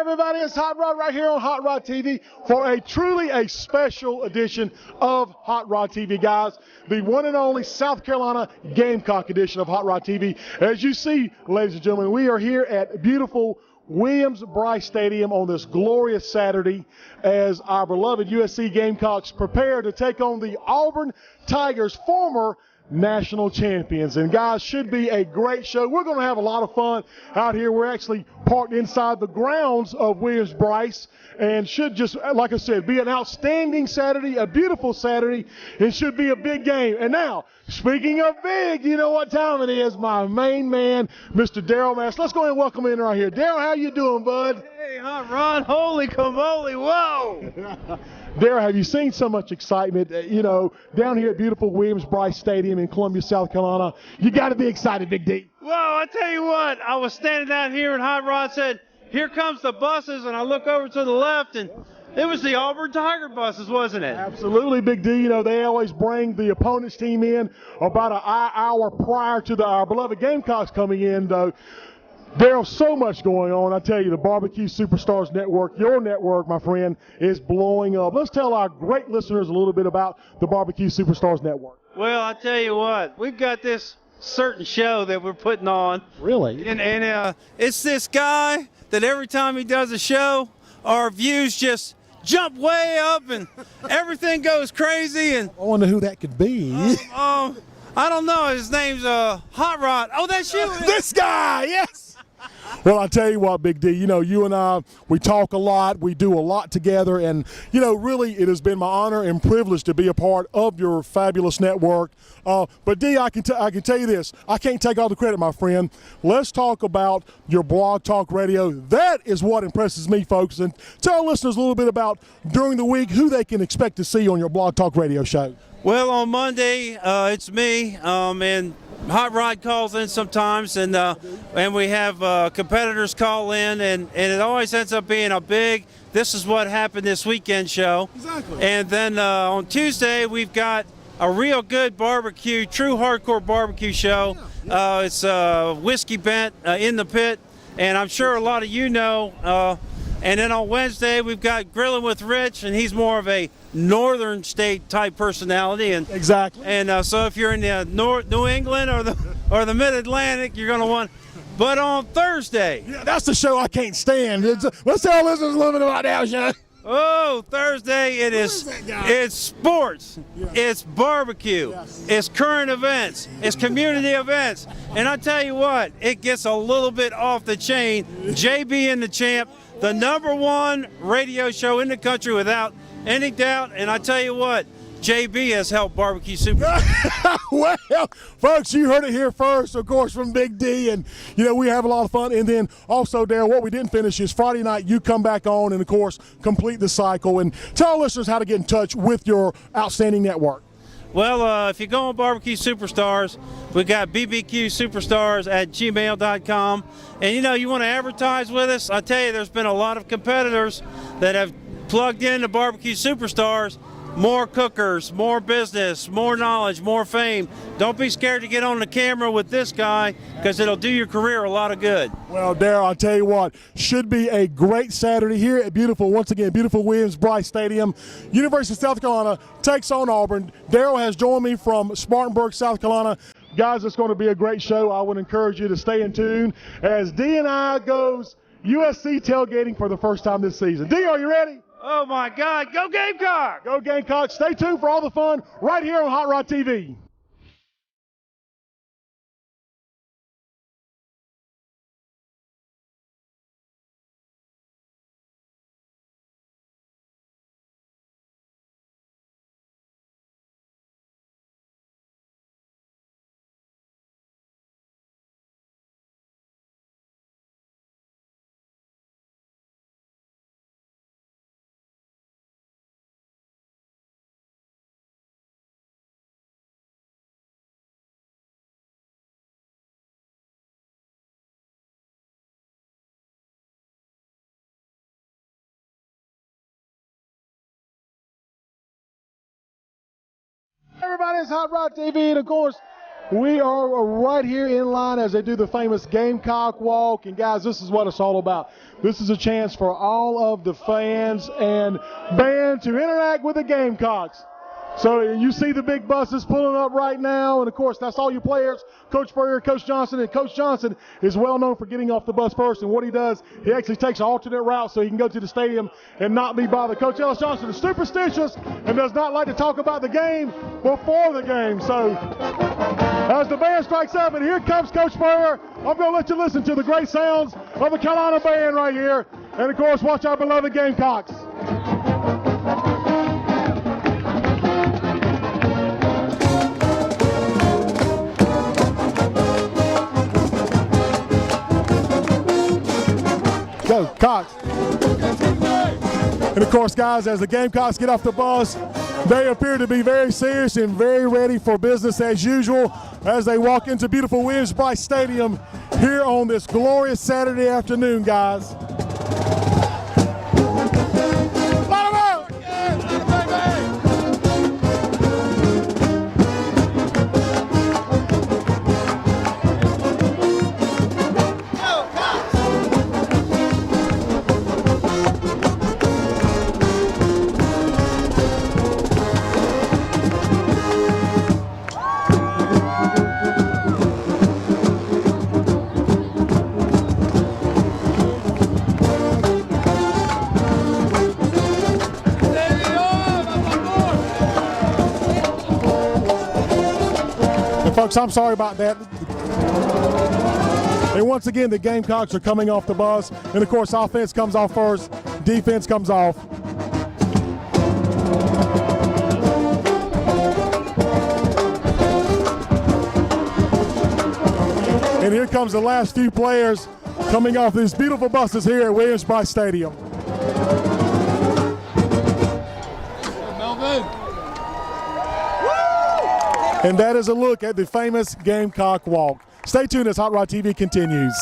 everybody, it's Hot Rod right here on Hot Rod TV for a truly special edition of Hot Rod TV, guys. The one and only South Carolina Gamecock edition of Hot Rod TV. As you see, ladies and gentlemen, we are here at beautiful Williams-Brice Stadium on this glorious Saturday as our beloved USC Gamecocks prepare to take on the Auburn Tigers, former national champions. And guys, should be a great show. We're going to have a lot of fun out here. We're actually parked inside the grounds of Williams-Brice, and should just, like I said, be an outstanding Saturday, a beautiful Saturday. It should be a big game. And now, speaking of big, you know what time it is. My main man, Mr. Daryl Mass. Let's go ahead and welcome him in right here. Daryl, how you doing, bud? Hey, Hot Rod. Holy camole. Whoa. Daryl, have you seen so much excitement, down here at beautiful Williams-Brice Stadium in Columbia, South Carolina? You got to be excited, Big D. Whoa, I tell you what, I was standing out here and Hot Rod said, here comes the buses, and I look over to the left, and it was the Auburn Tiger buses, wasn't it? Absolutely, Big D. They always bring the opponent's team in about an hour prior to our beloved Gamecocks coming in, though. There's so much going on. I tell you, the Barbecue Superstars Network, your network, my friend, is blowing up. Let's tell our great listeners a little bit about the Barbecue Superstars Network. Well, I tell you what, we've got this certain show that we're putting on. Really? And it's this guy that every time he does a show, our views just jump way up and everything goes crazy. And I wonder who that could be. I don't know. His name's Hot Rod. Oh, that's you. This guy, yes. Well, I tell you what, Big D, you and I, we talk a lot, we do a lot together, and, really it has been my honor and privilege to be a part of your fabulous network. But D, I can tell you this, I can't take all the credit, my friend. Let's talk about your Blog Talk Radio. That is what impresses me, folks, and tell listeners a little bit about, during the week, who they can expect to see on your Blog Talk Radio show. Well, on Monday, it's me, and Hot Rod calls in sometimes, and we have competitors call in, and it always ends up being a big, this is what happened this weekend show. Exactly. And then on Tuesday, we've got a real good barbecue, true hardcore barbecue show. It's Whiskey Bent in the Pit, and I'm sure a lot of you know. And then on Wednesday, we've got Grilling with Rich, and he's more of a northern state type personality. And exactly. And so if you're in the New England or the Mid-Atlantic, you're going to want. But on Thursday. Yeah, that's the show I can't stand. Let's tell listeners a little bit about that show. Oh, Thursday it's sports, yes. It's barbecue, yes. It's current events, it's community events. And I tell you what, it gets a little bit off the chain. JB and the Champ, the #1 radio show in the country without any doubt. And I tell you what, JB has helped Barbecue Super. Well, folks, you heard it here first, of course, from Big D. And, we have a lot of fun. And then also, Darryl, what we didn't finish is Friday night, you come back on and, of course, complete the cycle. And tell listeners how to get in touch with your outstanding network. Well, if you go on Barbecue Superstars, we got bbqsuperstars@gmail.com. And, you want to advertise with us? I tell you, there's been a lot of competitors that have plugged into Barbecue Superstars. More cookers, more business, more knowledge, more fame. Don't be scared to get on the camera with this guy, because it'll do your career a lot of good. Well, Darryl, I'll tell you what, should be a great Saturday here at beautiful Williams-Brice Stadium. University of South Carolina takes on Auburn. Darryl has joined me from Spartanburg, South Carolina. Guys, it's going to be a great show. I would encourage you to stay in tune as D and I goes USC tailgating for the first time this season. D, are you ready? Oh, my God. Go Gamecock! Go Gamecock. Stay tuned for all the fun right here on Hot Rod TV. Everybody, it's Hot Rod TV, and of course, We are right here in line as they do the famous Gamecock Walk. And guys, this is what it's all about. This is a chance for all of the fans and band to interact with the Gamecocks. So you see the big buses pulling up right now, and of course that's all your players, Coach Spurrier, Coach Johnson, and Coach Johnson is well known for getting off the bus first, and what he does, he actually takes an alternate route so he can go to the stadium and not be bothered. Coach Ellis Johnson is superstitious and does not like to talk about the game before the game. So as the band strikes up, and here comes Coach Spurrier, I'm going to let you listen to the great sounds of the Carolina band right here, and of course watch our beloved Gamecocks. Go, Cox. And of course, guys, as the Gamecocks get off the bus, they appear to be very serious and very ready for business as usual as they walk into beautiful Brice Stadium here on this glorious Saturday afternoon, guys. Folks, I'm sorry about that. And once again, the Gamecocks are coming off the bus. And of course, offense comes off first, defense comes off. And here comes the last few players coming off these beautiful buses here at Brice Stadium. And that is a look at the famous Gamecock Walk. Stay tuned as Hot Rod TV continues.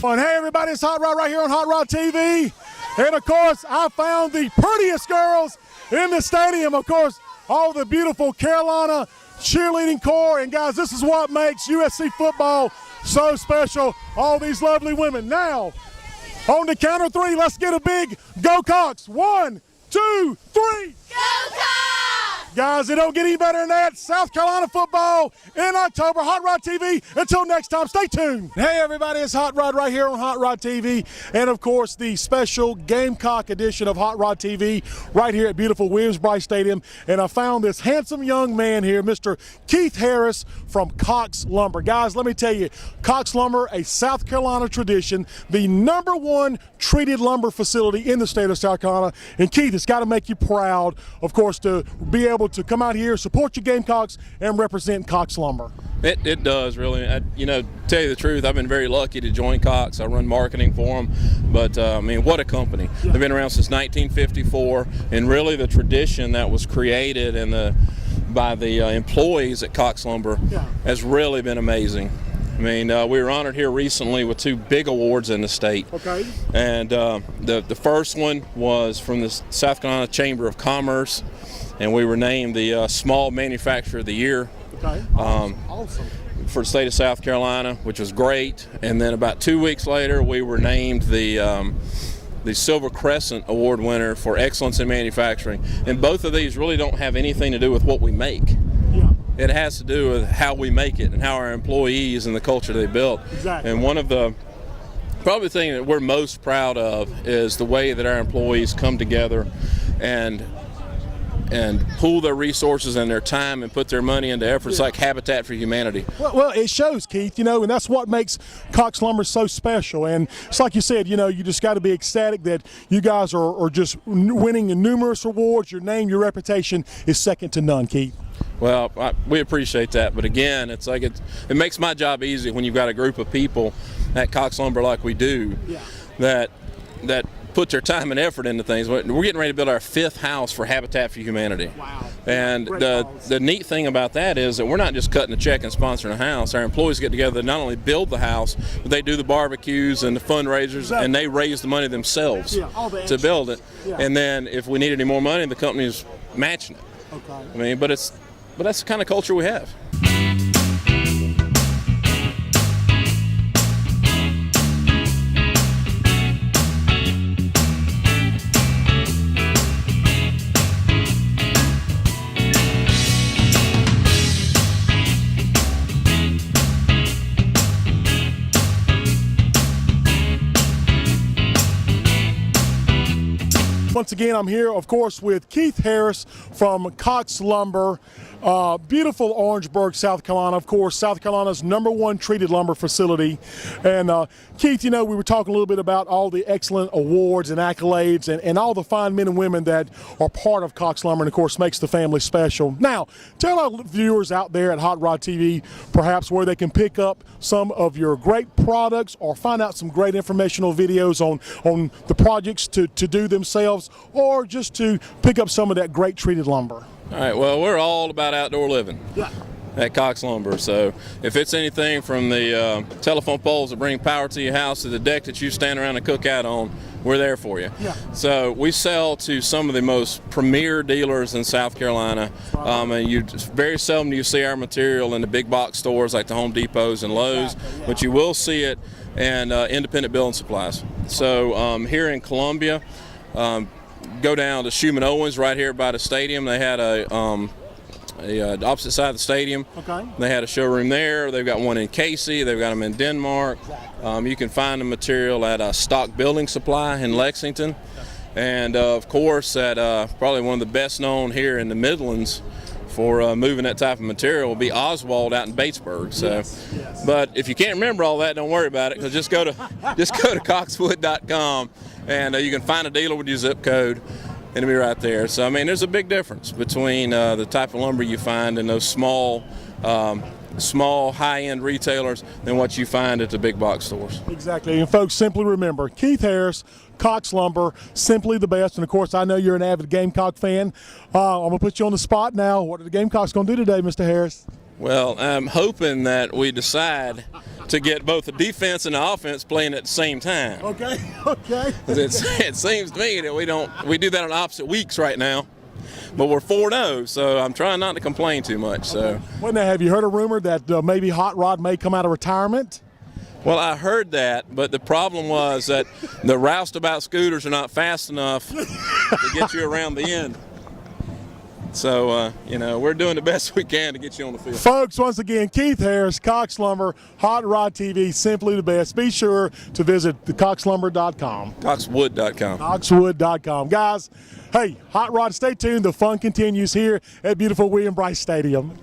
And hey everybody, it's Hot Rod right here on Hot Rod TV. And of course, I found the prettiest girls in the stadium. Of course, all the beautiful Carolina cheerleading corps. And guys, this is what makes USC football so special. All these lovely women. Now, on the count of three, let's get a big Go Cox. 1, 2, 3. Go Cox! Guys, it don't get any better than that. South Carolina football in October. Hot Rod TV. Until next time, stay tuned. Hey, everybody, it's Hot Rod right here on Hot Rod TV. And, of course, the special Gamecock edition of Hot Rod TV right here at beautiful Brice Stadium. And I found this handsome young man here, Mr. Keith Harris from Cox Lumber. Guys, let me tell you, Cox Lumber, a South Carolina tradition, the #1 treated lumber facility in the state of South Carolina. And, Keith, it's got to make you proud, of course, to be able to come out here, support your Gamecocks, and represent Cox Lumber. It does, really. Tell you the truth, I've been very lucky to join Cox. I run marketing for them, but I mean, what a company. Yeah. They've been around since 1954, and really the tradition that was created by the employees at Cox Lumber has really been amazing. I mean, we were honored here recently with 2 big awards in the state. Okay. And the first one was from the South Carolina Chamber of Commerce, and we were named the Small Manufacturer of the Year. Okay. Awesome. For the state of South Carolina, which was great. And then about 2 weeks later, we were named the Silver Crescent Award winner for excellence in manufacturing. And both of these really don't have anything to do with what we make. Yeah. It has to do with how we make it and how our employees and the culture they built. Exactly. And one of the probably the thing that we're most proud of is the way that our employees come together and pool their resources and their time and put their money into efforts like Habitat for Humanity. Well, it shows, Keith, and that's what makes Cox Lumber so special. And it's like you said, you just got to be ecstatic that you guys are just winning numerous awards. Your name, your reputation is second to none, Keith. Well, we appreciate that, but again, it's like it makes my job easy when you've got a group of people at Cox Lumber like we do, that put their time and effort into things. We're getting ready to build our 5th house for Habitat for Humanity. Wow. And the neat thing about that is that we're not just cutting a check and sponsoring a house. Our employees get together to not only build the house, but they do the barbecues and the fundraisers, and they raise the money themselves to build it. And then if we need any more money, the company's matching it. Okay. I mean, but that's the kind of culture we have. Once again, I'm here, of course, with Keith Harris from Cox Lumber, beautiful Orangeburg, South Carolina. Of course, South Carolina's #1 treated lumber facility. And Keith, you know, we were talking a little bit about all the excellent awards and accolades and all the fine men and women that are part of Cox Lumber, and of course makes the family special. Now, tell our viewers out there at Hot Rod TV perhaps where they can pick up some of your great products or find out some great informational videos on the projects to do themselves, or just to pick up some of that great treated lumber. All right, well, we're all about outdoor living at Cox Lumber. So if it's anything from the telephone poles that bring power to your house to the deck that you stand around and cook out on, we're there for you. So we sell to some of the most premier dealers in South Carolina. And very seldom do you see our material in the big box stores like the Home Depots and Lowe's, but you will see it in independent building supplies. So here in Columbia, go down to Schumann Owens right here by the stadium. They had the opposite side of the stadium. They had a showroom there. They've got one in Casey. They've got them in Denmark. You can find the material at Stock Building Supply in Lexington. And of course, at probably one of the best known here in the Midlands for moving that type of material will be Oswald out in Batesburg. So, but if you can't remember all that, don't worry about it, because just go to coxwood.com and you can find a dealer with your zip code, and it'll be right there. So I mean, there's a big difference between the type of lumber you find in those small high-end retailers than what you find at the big box stores. Exactly. And folks, simply remember, Keith Harris, Cox Lumber, simply the best. And of course, I know you're an avid Gamecock fan. I'm going to put you on the spot now. What are the Gamecocks going to do today, Mr. Harris? Well, I'm hoping that we decide to get both the defense and the offense playing at the same time. Okay. It seems to me that we do that on opposite weeks right now. But we're 4-0, so I'm trying not to complain too much. So. Well, now, have you heard a rumor that maybe Hot Rod may come out of retirement? Well, I heard that, but the problem was that the roustabout scooters are not fast enough to get you around the end. So, you know, we're doing the best we can to get you on the field. Folks, once again, Keith Harris, Cox Lumber, Hot Rod TV, simply the best. Be sure to visit coxlumber.com. Coxwood.com. Coxwood.com. Guys, hey, Hot Rod, stay tuned. The fun continues here at beautiful William Brice Stadium.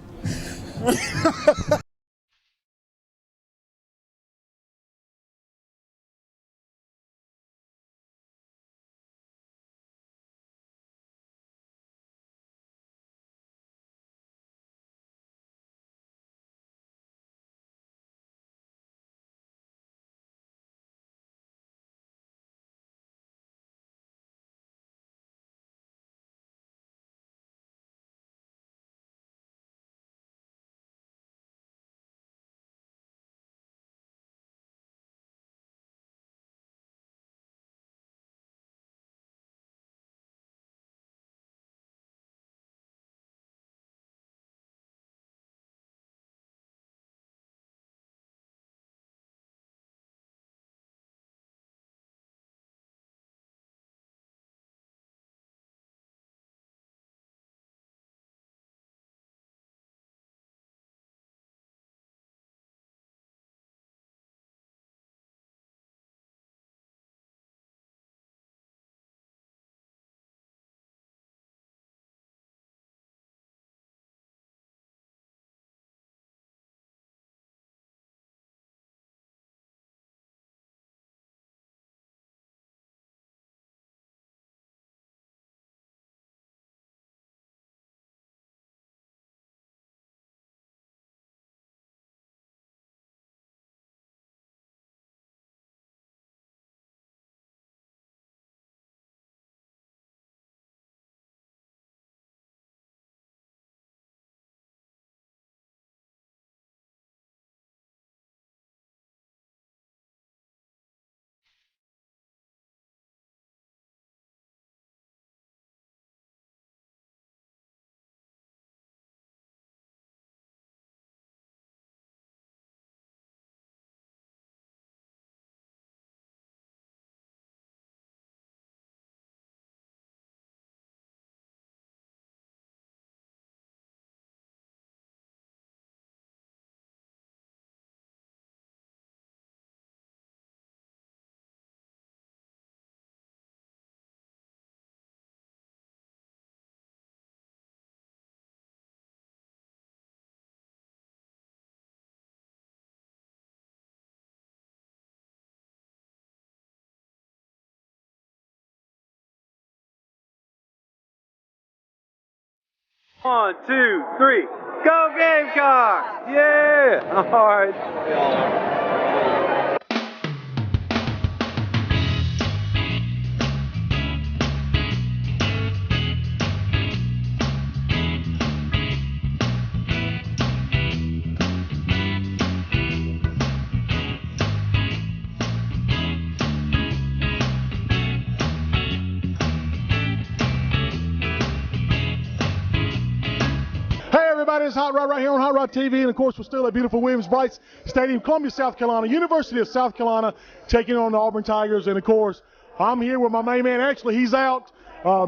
1, 2, 3. Go Gamecocks! Yeah! All right. Everybody, it's Hot Rod right here on Hot Rod TV, and of course we're still at beautiful Williams-Brice Stadium, Columbia, South Carolina, University of South Carolina, taking on the Auburn Tigers. And of course, I'm here with my main man. Actually, he's out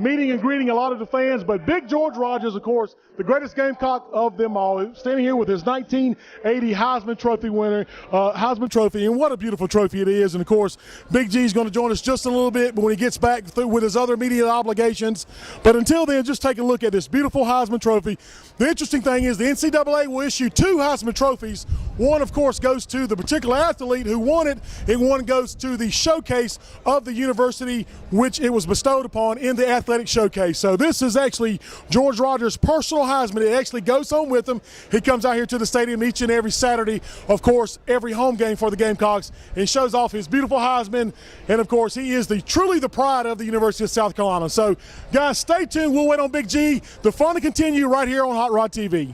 meeting and greeting a lot of the fans, but Big George Rogers, of course, the greatest Gamecock of them all, standing here with his 1980 Heisman Trophy winner, Heisman Trophy, and what a beautiful trophy it is. And of course, Big G's going to join us just a little bit, but when he gets back through with his other media obligations. But until then, just take a look at this beautiful Heisman Trophy. The interesting thing is the NCAA will issue 2 Heisman Trophies. One, of course, goes to the particular athlete who won it, and one goes to the showcase of the university, which it was bestowed upon in the athletic showcase. So this is actually George Rogers' personal Heisman. It actually goes home with him. He comes out here to the stadium each and every Saturday, of course, every home game for the Gamecocks, and shows off his beautiful Heisman. And of course, he is truly the pride of the University of South Carolina. So guys, stay tuned. We'll wait on Big G. The fun to continue right here on Hot Rod TV.